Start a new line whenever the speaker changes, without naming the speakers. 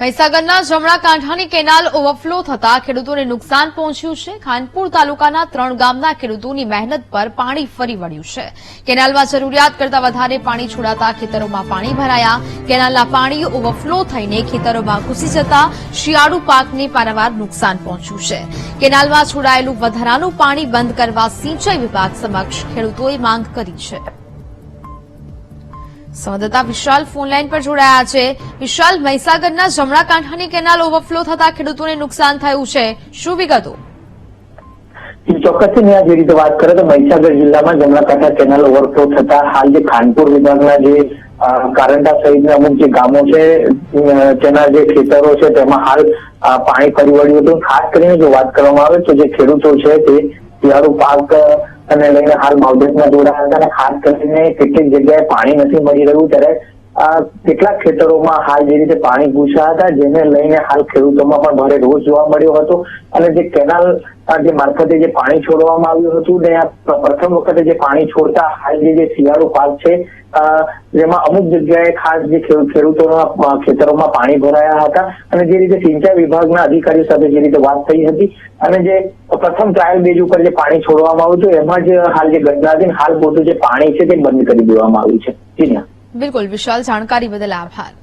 મહીસાગરના જમણા કાંઠાની canal overflow થતા ખેડૂતોને નુકસાન પહોંચ્યું છે। ખાનપુર તાલુકાના 3 ગામના ખેડૂતોની મહેનત પર પાણી ફરી વળ્યું છે। કેનાલમાં જરૂરિયાત કરતાં વધારે પાણી છોડાતા ખેતરોમાં પાણી ભરાયા। કેનાલના પાણી ઓવરફ્લો થઈને ખેતરોમાં ઘૂસી જતા શિયાળુ પાકને પારાવાર નુકસાન પહોંચ્યું છે। કેનાલમાં છોડાયેલું વધારાનું પાણી બંધ કરવા સિંચાઈ વિભાગ સમક્ષ ખેડૂતોએ માંગ કરી છે। સંવાદદાતા વિશાલ ફોનલાઈન પર જોડાયા છે। વિશાલ, મહીસાગરના જમણા કાંઠાની કેનાલ ઓવરફ્લો થતા ખેડૂતોને નુકસાન થયું છે, શું વિગતો?
ચોક્કસથી મેં જે રીતે વાત કરે તો મહીસાગર જિલ્લામાં જમણા કાંઠા કેનાલ ઓવરફ્લો થતા હાલ જે ખાનપુર વિભાગના જે કારંડા સહિતના અમુક જે ગામો છે તેના જે ખેતરો છે તેમાં હાલ પાણી ફરી વળ્યું હતું। ખાસ કરીને જો વાત કરવામાં આવે તો જે ખેડૂતો છે તે શિયાળુ પાક અને લઈને હાલ માવજતમાં જોડાયા હતા અને ખાસ કરીને કેટલીક જગ્યાએ પાણી નથી મળી રહ્યું ત્યારે કેટલાક ખેતરોમાં હાલ જે રીતે પાણી ઘૂસ્યા હતા જેને લઈને હાલ ખેડૂતોમાં પણ ભારે રોષ જોવા મળ્યો હતો અને જે કેનાલ જે મારફતે જે પાણી છોડવામાં આવ્યું હતું ને પ્રથમ વખતે જે પાણી છોડતા હાલ જે શિયાળુ પાક છે જેમાં અમુક જગ્યાએ ખાસ જે ખેડૂતોના ખેતરોમાં પાણી ભરાયા હતા અને જે રીતે સિંચાઈ વિભાગના અધિકારીઓ સાથે જે રીતે વાત થઈ હતી અને જે પ્રથમ ટ્રાયલ બેઝ ઉપર જે પાણી છોડવામાં આવ્યું હતું એમાં જ હાલ જે ઘટના હતી હાલ પૂરતું જે પાણી છે તે બંધ કરી દેવામાં આવ્યું છે।
બિલકુલ વિશાલ, જાણકારી બદલ આભાર।